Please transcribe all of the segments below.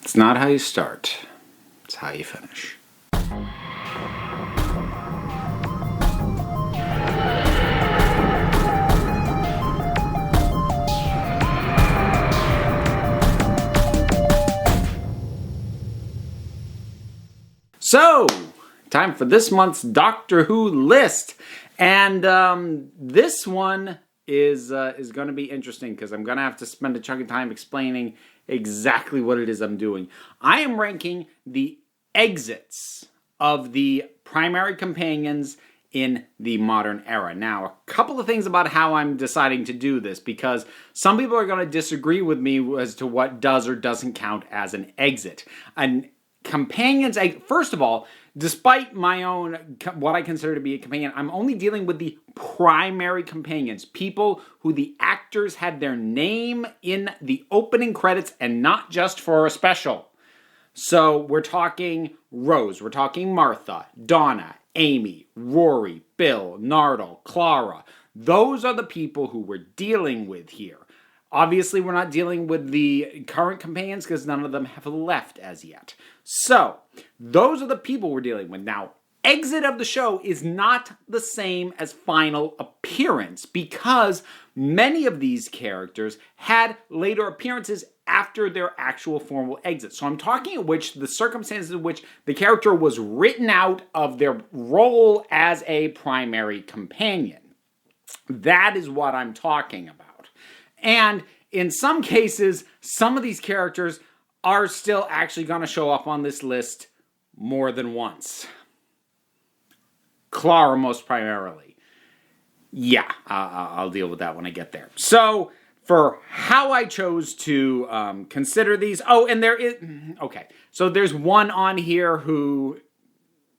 It's not how you start, it's how you finish. So, time for this month's Doctor Who list. And this one is going to be interesting because I'm going to have to spend a chunk of time explaining exactly what it is I'm doing. I am ranking the exits of the primary companions in the modern era. Now, a couple of things about how I'm deciding to do this, because some people are going to disagree with me as to what does or doesn't count as an exit. An companions, first of all, despite my own, what I consider to be a companion, I'm only dealing with the primary companions, people who the actors had their name in the opening credits and not just for a special. So we're talking Rose, we're talking Martha, Donna, Amy, Rory, Bill, Nardole, Clara. Those are the people who we're dealing with here. Obviously, we're not dealing with the current companions because none of them have left as yet. So, those are the people we're dealing with. Now, exit of the show is not the same as final appearance because many of these characters had later appearances after their actual formal exit. So I'm talking at which the circumstances in which the character was written out of their role as a primary companion. That is what I'm talking about. And in some cases, some of these characters are still actually going to show up on this list more than once. Clara most primarily. Yeah, I'll deal with that when I get there. So, for how I chose to consider these... Oh, and there is... Okay, so there's one on here who,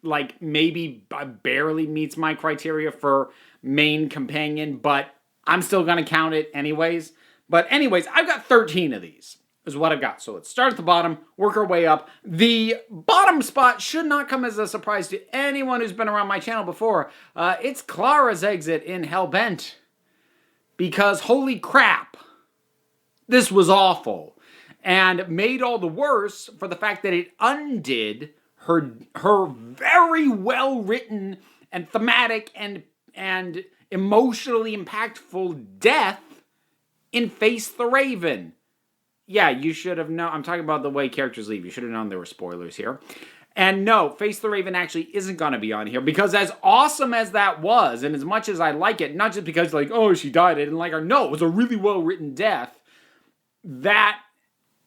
like, maybe barely meets my criteria for main companion, but I'm still going to count it anyways. But anyways, I've got 13 of these, is what I've got. So let's start at the bottom, work our way up. The bottom spot should not come as a surprise to anyone who's been around my channel before. It's Clara's exit in Hellbent. Because holy crap, this was awful. And made all the worse for the fact that it undid her very well-written and thematic and emotionally impactful death in Face the Raven. Yeah, you should have known. I'm talking about the way characters leave. You should have known there were spoilers here. And no, Face the Raven actually isn't going to be on here because as awesome as that was, and as much as I like it, not just because like, oh, she died, I didn't like her. No, it was a really well-written death that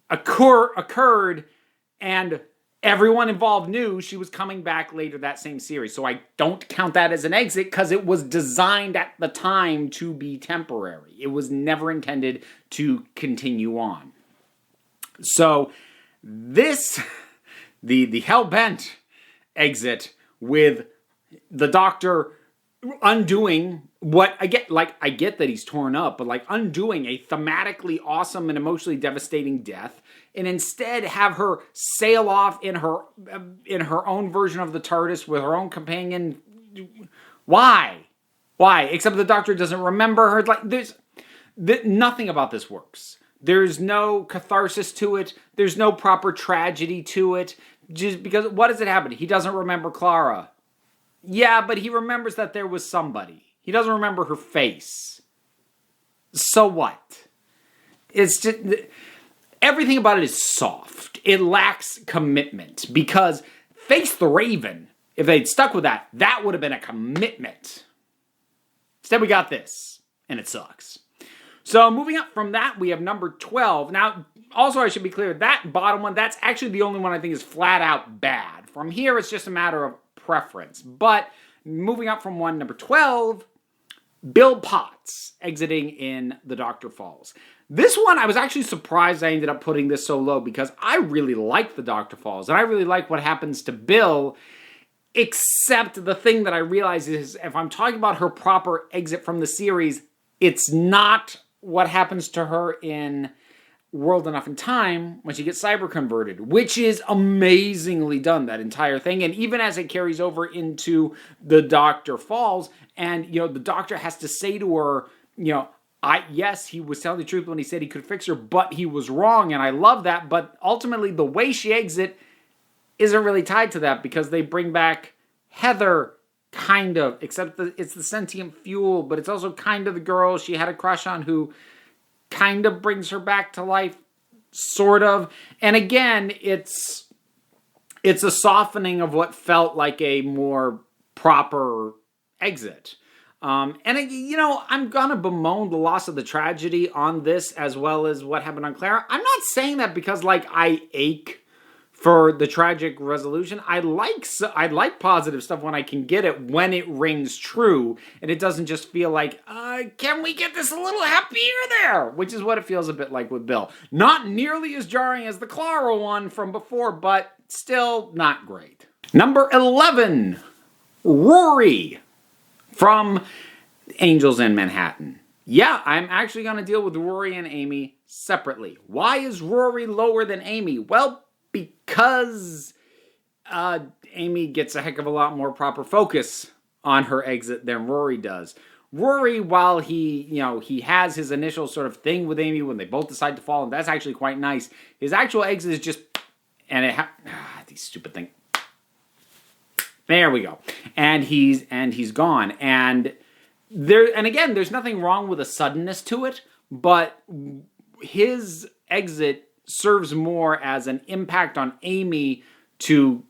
occurred, and everyone involved knew she was coming back later that same series. So I don't count that as an exit because it was designed at the time to be temporary. It was never intended to continue on. So this, the Hellbent exit with the Doctor undoing what, I get that he's torn up, but like undoing a thematically awesome and emotionally devastating death, and instead have her sail off in her own version of the TARDIS with her own companion. Why? Except the Doctor doesn't remember her. Like nothing about this works. There's no catharsis to it. There's no proper tragedy to it. Just because, what does it happen? He doesn't remember Clara. Yeah, but he remembers that there was somebody. He doesn't remember her face. So what? It's just... Everything about it is soft. It lacks commitment. Because Face the Raven, if they'd stuck with that, that would have been a commitment. Instead we got this. And it sucks. So moving up from that, we have number 12. Now, also I should be clear, that bottom one, that's actually the only one I think is flat out bad. From here, it's just a matter of preference. But moving up from one, number 12, Bill Potts exiting in The Doctor Falls. This one, I was actually surprised I ended up putting this so low because I really like The Doctor Falls and I really like what happens to Bill, except the thing that I realize is if I'm talking about her proper exit from the series, it's not what happens to her in World Enough in Time when she gets cyber converted, which is amazingly done, that entire thing. And even as it carries over into The Doctor Falls, and, you know, the Doctor has to say to her, you know, Yes, he was telling the truth when he said he could fix her, but he was wrong, and I love that. But ultimately, the way she exits isn't really tied to that, because they bring back Heather, kind of, except that it's the sentient fuel, but it's also kind of the girl she had a crush on who kind of brings her back to life, sort of. And again, it's a softening of what felt like a more proper exit. And, I'm going to bemoan the loss of the tragedy on this as well as what happened on Clara. I'm not saying that because, I ache for the tragic resolution. I like positive stuff when I can get it, when it rings true, and it doesn't just feel like, can we get this a little happier there? Which is what it feels a bit like with Bill. Not nearly as jarring as the Clara one from before, but still not great. Number 11, Rory from Angels in Manhattan. Yeah, I'm actually going to deal with Rory and Amy separately. Why is Rory lower than Amy? Well, because Amy gets a heck of a lot more proper focus on her exit than Rory does. Rory, while he has his initial sort of thing with Amy when they both decide to fall, and that's actually quite nice, his actual exit is just, these stupid things. There we go. And he's gone. And again, there's nothing wrong with a suddenness to it, but his exit serves more as an impact on Amy to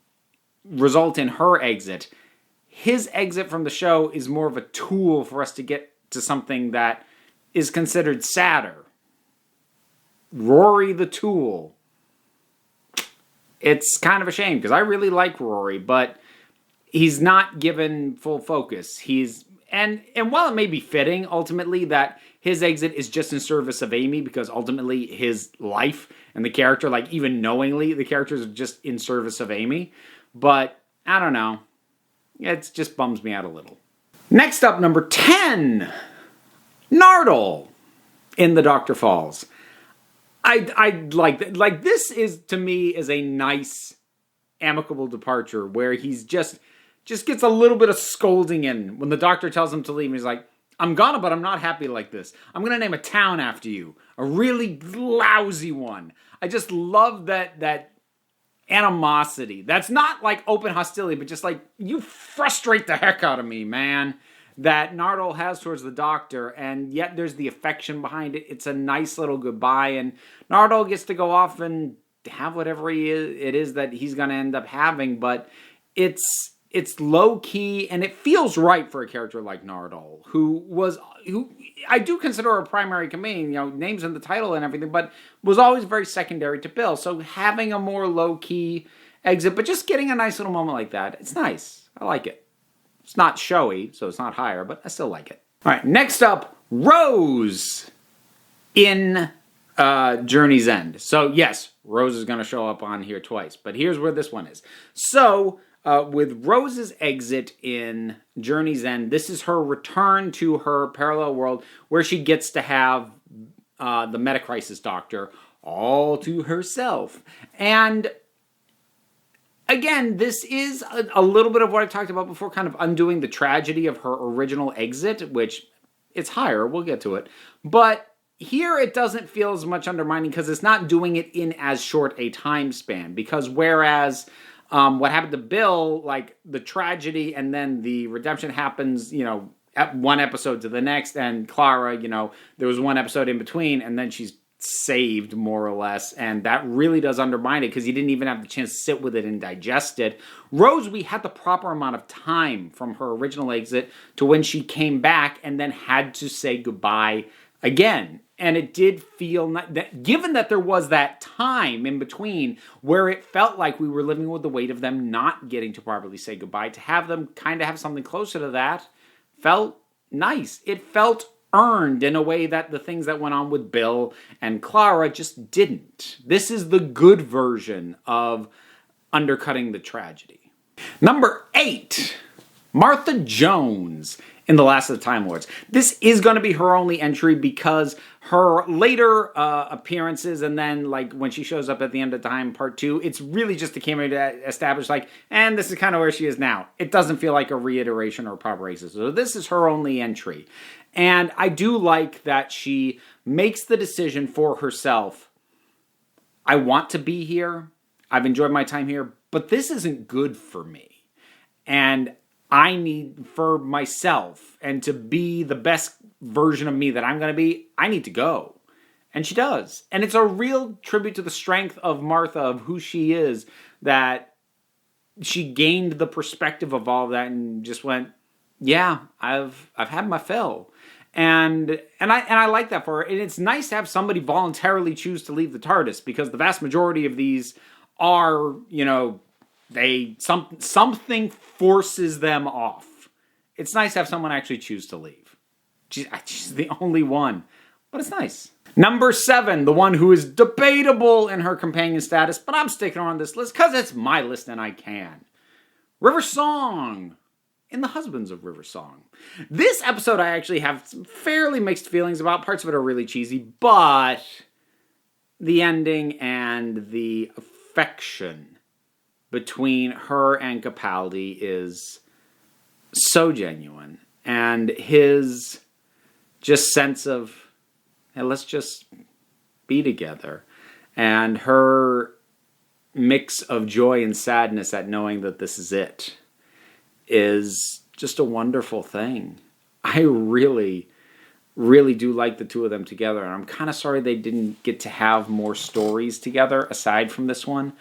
result in her exit. His exit from the show is more of a tool for us to get to something that is considered sadder. Rory the tool. It's kind of a shame, because I really like Rory, but he's not given full focus. And while it may be fitting, ultimately, that his exit is just in service of Amy, because ultimately his life and the character, even knowingly, the characters are just in service of Amy. But, I don't know. It just bums me out a little. Next up, number 10, Nardole in The Dr. Falls. I like this is, to me, is a nice, amicable departure where he's just gets a little bit of scolding in when the doctor tells him to leave. He's like, I'm gonna, but I'm not happy like this. I'm gonna name a town after you. A really lousy one. I just love that animosity. That's not like open hostility, but just you frustrate the heck out of me, man. That Nardole has towards the doctor, and yet there's the affection behind it. It's a nice little goodbye, and Nardole gets to go off and have whatever it is that he's gonna end up having, but it's low-key, and it feels right for a character like Nardole, who I do consider a primary companion, names in the title and everything, but was always very secondary to Bill. So having a more low-key exit, but just getting a nice little moment like that, it's nice. I like it. It's not showy, so it's not higher, but I still like it. All right, next up, Rose in Journey's End. So yes, Rose is going to show up on here twice, but here's where this one is. So with Rose's exit in Journey's End, this is her return to her parallel world where she gets to have the Metacrisis doctor all to herself. And again, this is a little bit of what I talked about before, kind of undoing the tragedy of her original exit, which it's higher, we'll get to it. But here it doesn't feel as much undermining because it's not doing it in as short a time span. Because whereas what happened to Bill, the tragedy and then the redemption happens, at one episode to the next, and Clara, there was one episode in between, and then she's saved, more or less, and that really does undermine it because you didn't even have the chance to sit with it and digest it. Rose, we had the proper amount of time from her original exit to when she came back and then had to say goodbye again. And it did feel, given that there was that time in between where it felt like we were living with the weight of them not getting to properly say goodbye, to have them kind of have something closer to that felt nice. It felt earned in a way that the things that went on with Bill and Clara just didn't. This is the good version of undercutting the tragedy. Number 8, Martha Jones in The Last of the Time Lords. This is going to be her only entry because her later appearances, and then like when she shows up at the end of Time Part 2, it's really just a cameo to establish like, and this is kind of where she is now. It doesn't feel like a reiteration or proper races. So this is her only entry. And I do like that she makes the decision for herself. I want to be here. I've enjoyed my time here, but this isn't good for me. And I need, for myself, and to be the best version of me that I'm going to be, I need to go. And she does. And it's a real tribute to the strength of Martha, of who she is, that she gained the perspective of all of that and just went, yeah, I've had my fill. And I like that for her. And it's nice to have somebody voluntarily choose to leave the TARDIS, because the vast majority of these are, something forces them off. It's nice to have someone actually choose to leave. She's the only one, but it's nice. Number 7, the one who is debatable in her companion status, but I'm sticking her on this list because it's my list and I can. River Song in The Husbands of River Song. This episode I actually have some fairly mixed feelings about. Parts of it are really cheesy, but the ending and the affection between her and Capaldi is so genuine. And his just sense of, hey, let's just be together. And her mix of joy and sadness at knowing that this is it is just a wonderful thing. I really, really do like the two of them together. And I'm kind of sorry they didn't get to have more stories together aside from this one.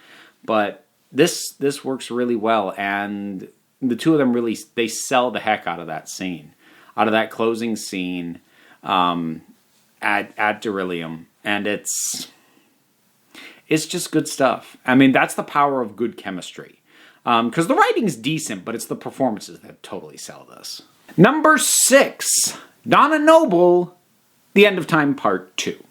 But this works really well. And the two of them really, they sell the heck out of that scene. Out of that closing scene at Derilium. And it's just good stuff. I mean, that's the power of good chemistry. Because the writing's decent, but it's the performances that totally sell this. Number 6, Donna Noble, The End of Time Part 2.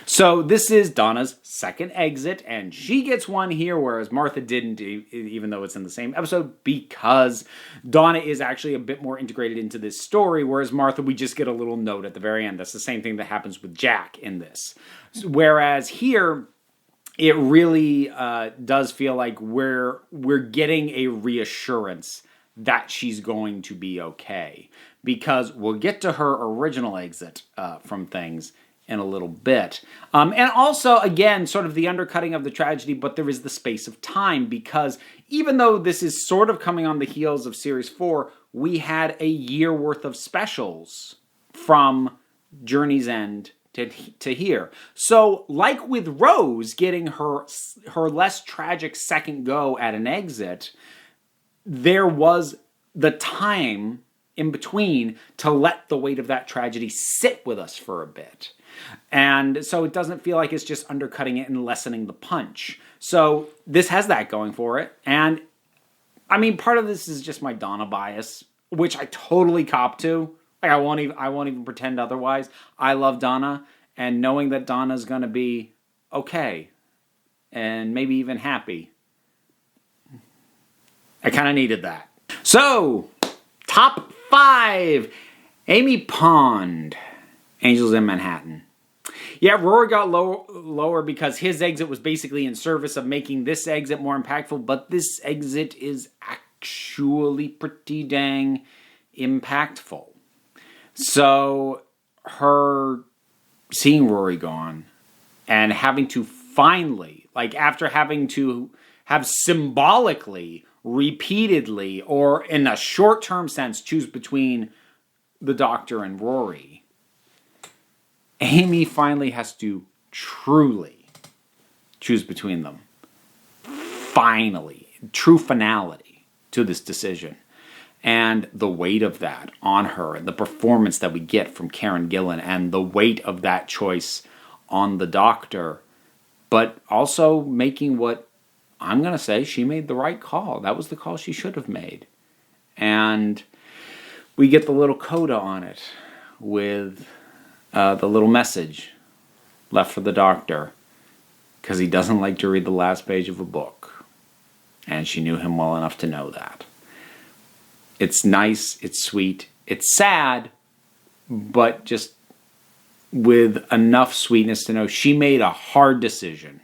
So this is Donna's second exit, and she gets one here, whereas Martha didn't, even though it's in the same episode, because Donna is actually a bit more integrated into this story, whereas Martha, we just get a little note at the very end. That's the same thing that happens with Jack in this. Whereas here, it really does feel like we're getting a reassurance that she's going to be okay. Because we'll get to her original exit from things in a little bit. And also, again, sort of the undercutting of the tragedy, but there is the space of time, because even though this is sort of coming on the heels of Series 4, we had a year worth of specials from Journey's End to here. So, like with Rose getting her less tragic second go at an exit, there was the time in between to let the weight of that tragedy sit with us for a bit. And so it doesn't feel like it's just undercutting it and lessening the punch. So this has that going for it. And I mean, part of this is just my Donna bias, which I totally cop to. Like I won't even pretend otherwise. I love Donna, and knowing that Donna's going to be okay and maybe even happy, I kind of needed that. So, top 5. Amy Pond, Angels in Manhattan. Yeah, Rory got lower because his exit was basically in service of making this exit more impactful, but this exit is actually pretty dang impactful. So, her seeing Rory gone and having to finally, like after having to have symbolically, repeatedly, or in a short-term sense, choose between the Doctor and Rory, Amy finally has to truly choose between them. Finally. True finality to this decision. And the weight of that on her, and the performance that we get from Karen Gillan, and the weight of that choice on the Doctor, but also making what I'm going to say she made the right call. That was the call she should have made. And we get the little coda on it with the little message left for the Doctor, because he doesn't like to read the last page of a book. And she knew him well enough to know that. It's nice, it's sweet, It's sad, but just with enough sweetness to know she made a hard decision,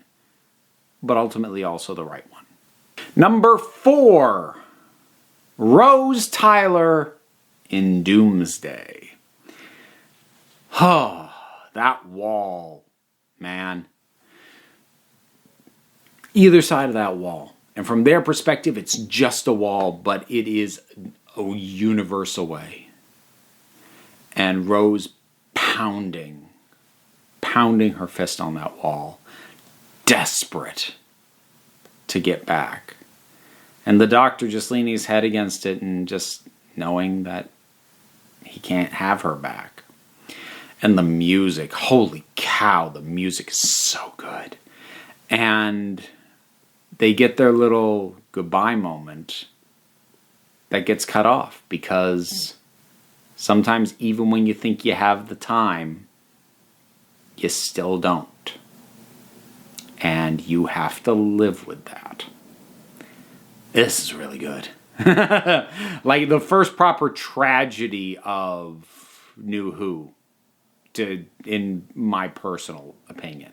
but ultimately also the right one. Number 4, Rose Tyler in Doomsday. Oh, that wall, man. Either side of that wall. And from their perspective, it's just a wall, but it is a universe away. And Rose pounding her fist on that wall, desperate to get back. And the doctor just leaning his head against it and just knowing that he can't have her back. And the music, holy cow, the music is so good. And they get their little goodbye moment that gets cut off because sometimes even when you think you have the time, you still don't. And you have to live with that. This is really good. Like the first proper tragedy of New Who, in my personal opinion.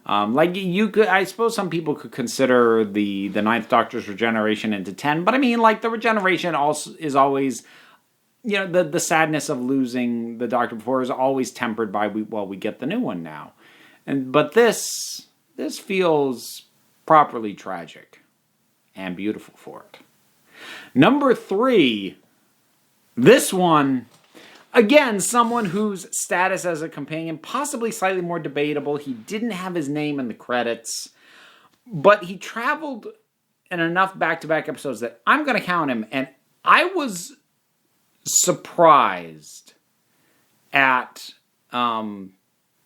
Like you could, I suppose some people could consider the Ninth Doctor's regeneration into 10, but I mean, like the regeneration also is always, you know, the sadness of losing the Doctor before is always tempered by we get the new one now, but this feels properly tragic and beautiful for it. Number 3, this one. Again, someone whose status as a companion, possibly slightly more debatable. He didn't have his name in the credits, but he traveled in enough back-to-back episodes that I'm going to count him. And I was surprised at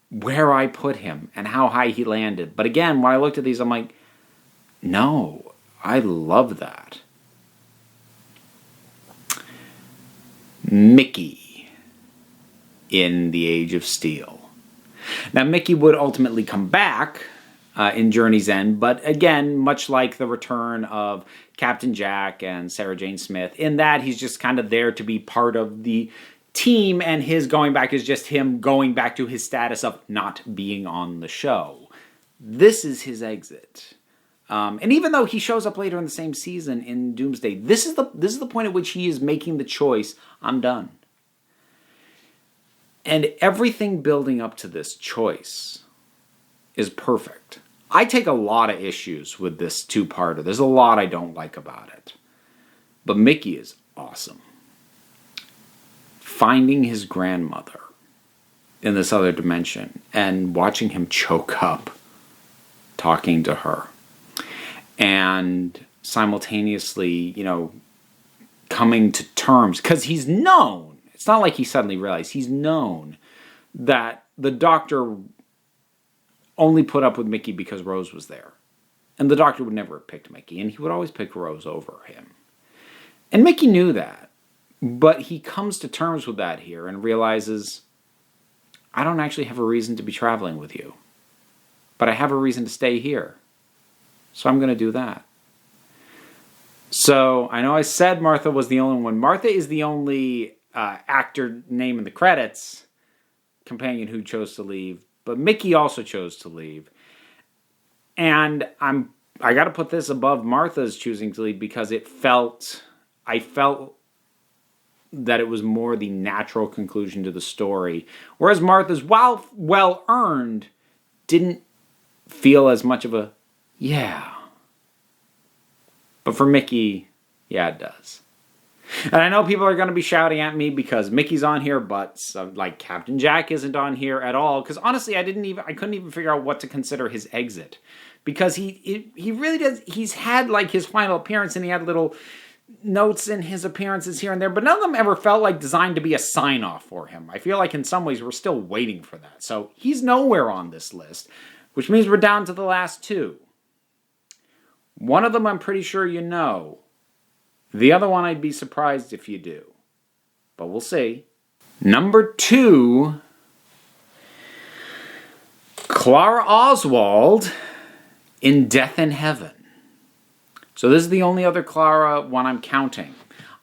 where I put him and how high he landed. But again, when I looked at these, I'm like, no, I love that. Mickey in The Age of Steel. Now, Mickey would ultimately come back in Journey's End, but again, much like the return of Captain Jack and Sarah Jane Smith, in that he's just kind of there to be part of the team, and his going back is just him going back to his status of not being on the show. This is his exit. And even though he shows up later in the same season in Doomsday, this is the point at which he is making the choice, I'm done. And everything building up to this choice is perfect. I take a lot of issues with this two-parter. There's a lot I don't like about it. But Mickey is awesome. Finding his grandmother in this other dimension and watching him choke up talking to her. And simultaneously, you know, coming to terms, because he's known. It's not like he suddenly realized. He's known that the Doctor only put up with Mickey because Rose was there. And the Doctor would never have picked Mickey, and he would always pick Rose over him. And Mickey knew that. But he comes to terms with that here and realizes, I don't actually have a reason to be traveling with you. But I have a reason to stay here. So I'm going to do that. So I know I said Martha was the only one. Martha is the only actor name in the credits, companion who chose to leave, but Mickey also chose to leave. And I got to put this above Martha's choosing to leave because I felt that it was more the natural conclusion to the story, whereas Martha's, while well earned, didn't feel as much of a yeah. But for Mickey, yeah, it does. And I know people are going to be shouting at me because Mickey's on here, but like Captain Jack isn't on here at all. Because honestly, I couldn't even figure out what to consider his exit, because he really does. He's had like his final appearance, and he had little notes in his appearances here and there, but none of them ever felt like designed to be a sign off for him. I feel like in some ways we're still waiting for that. So he's nowhere on this list, which means we're down to the last 2. One of them I'm pretty sure you know. The other one I'd be surprised if you do. But we'll see. Number 2, Clara Oswald in Death in Heaven. So this is the only other Clara one I'm counting.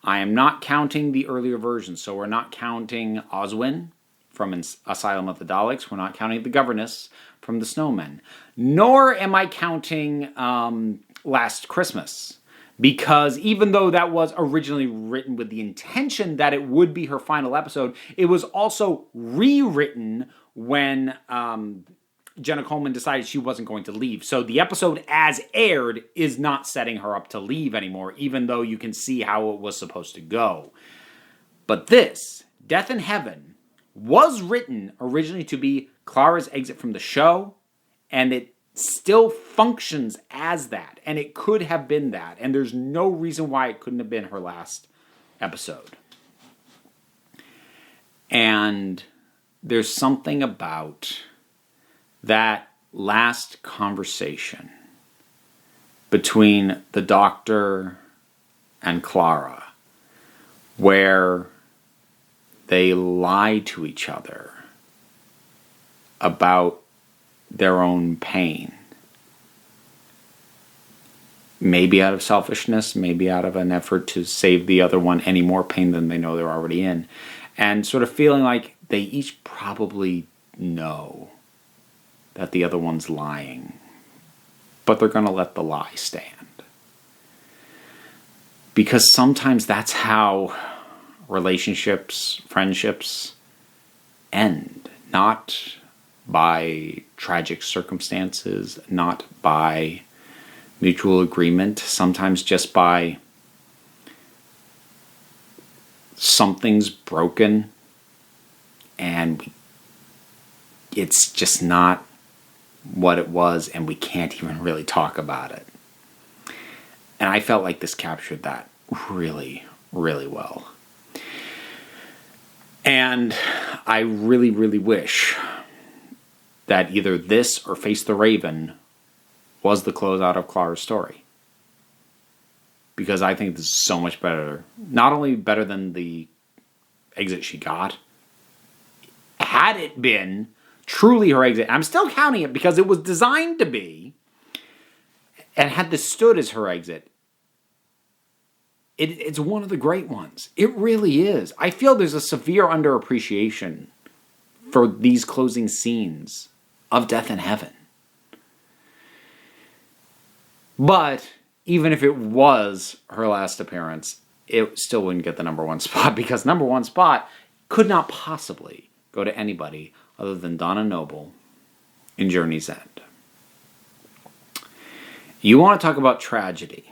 I am not counting the earlier versions. So we're not counting Oswin from Asylum of the Daleks. We're not counting the Governess from the Snowmen. Nor am I counting Last Christmas. Because even though that was originally written with the intention that it would be her final episode, it was also rewritten when Jenna Coleman decided she wasn't going to leave. So the episode as aired is not setting her up to leave anymore, even though you can see how it was supposed to go. But this, Death in Heaven, was written originally to be Clara's exit from the show, and it still functions as that, and it could have been that, and there's no reason why it couldn't have been her last episode. And there's something about that last conversation between the Doctor and Clara, where they lie to each other about their own pain. Maybe out of selfishness, maybe out of an effort to save the other one any more pain than they know they're already in. And sort of feeling like they each probably know that the other one's lying, but they're going to let the lie stand. Because sometimes that's how relationships, friendships end. Not by tragic circumstances, not by mutual agreement, sometimes just by something's broken and it's just not what it was and we can't even really talk about it. And I felt like this captured that really, really well. And I really, really wish that either this or Face the Raven was the closeout of Clara's story. Because I think this is so much better. Not only better than the exit she got, had it been truly her exit, I'm still counting it because it was designed to be, and had this stood as her exit, it's one of the great ones. It really is. I feel there's a severe underappreciation for these closing scenes of Death in Heaven. But even if it was her last appearance, it still wouldn't get the number one spot because number one spot could not possibly go to anybody other than Donna Noble in Journey's End. You want to talk about tragedy.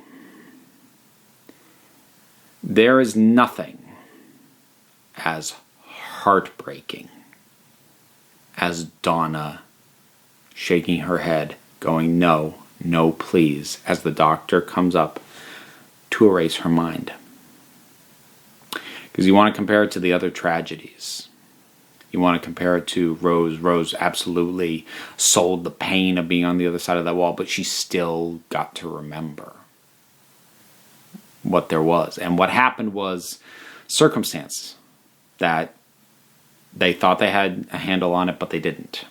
There is nothing as heartbreaking as Donna shaking her head, going, "No, no, please," as the Doctor comes up to erase her mind. Because you want to compare it to the other tragedies. You want to compare it to Rose. Rose absolutely sold the pain of being on the other side of that wall, but she still got to remember what there was. And what happened was circumstance that they thought they had a handle on it, but they didn't.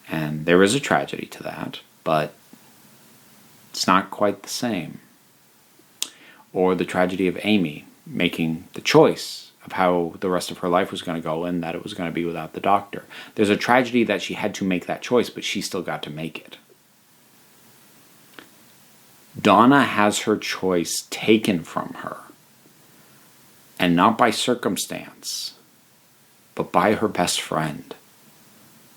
And there is a tragedy to that, but it's not quite the same. Or the tragedy of Amy making the choice of how the rest of her life was going to go and that it was going to be without the Doctor. There's a tragedy that she had to make that choice, but she still got to make it. Donna has her choice taken from her, and not by circumstance, but by her best friend,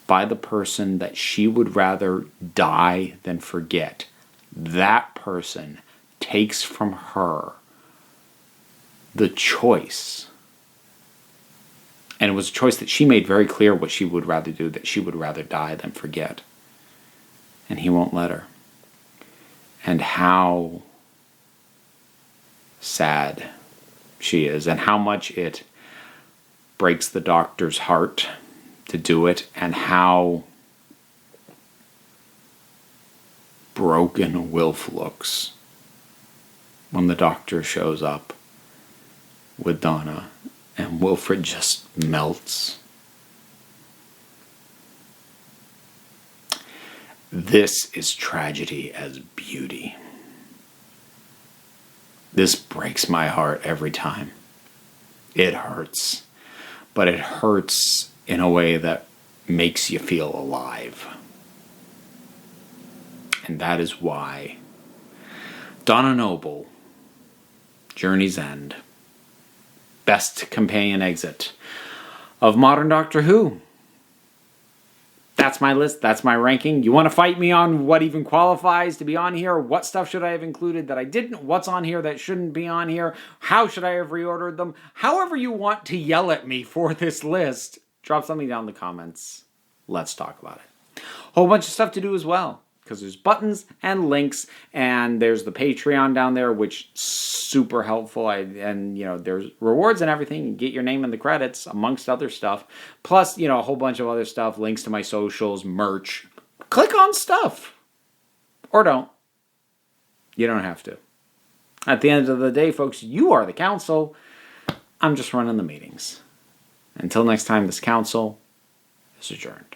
by the person that she would rather die than forget. That person takes from her the choice. And it was a choice that she made very clear what she would rather do, that she would rather die than forget. And he won't let her. And how sad she is, and how much it breaks the Doctor's heart to do it, and how broken Wilf looks when the Doctor shows up with Donna, and Wilfred just melts. This is tragedy as beauty. This breaks my heart every time. It hurts. But it hurts in a way that makes you feel alive. And that is why Donna Noble, Journey's End, best companion exit of modern Doctor Who. That's my list. That's my ranking. You want to fight me on what even qualifies to be on here? What stuff should I have included that I didn't? What's on here that shouldn't be on here? How should I have reordered them? However you want to yell at me for this list, drop something down in the comments. Let's talk about it. Whole bunch of stuff to do as well, because there's buttons and links, and there's the Patreon down there, which is super helpful. And there's rewards and everything. You get your name in the credits, amongst other stuff. Plus, a whole bunch of other stuff, links to my socials, merch. Click on stuff. Or don't. You don't have to. At the end of the day, folks, you are the council. I'm just running the meetings. Until next time, this council is adjourned.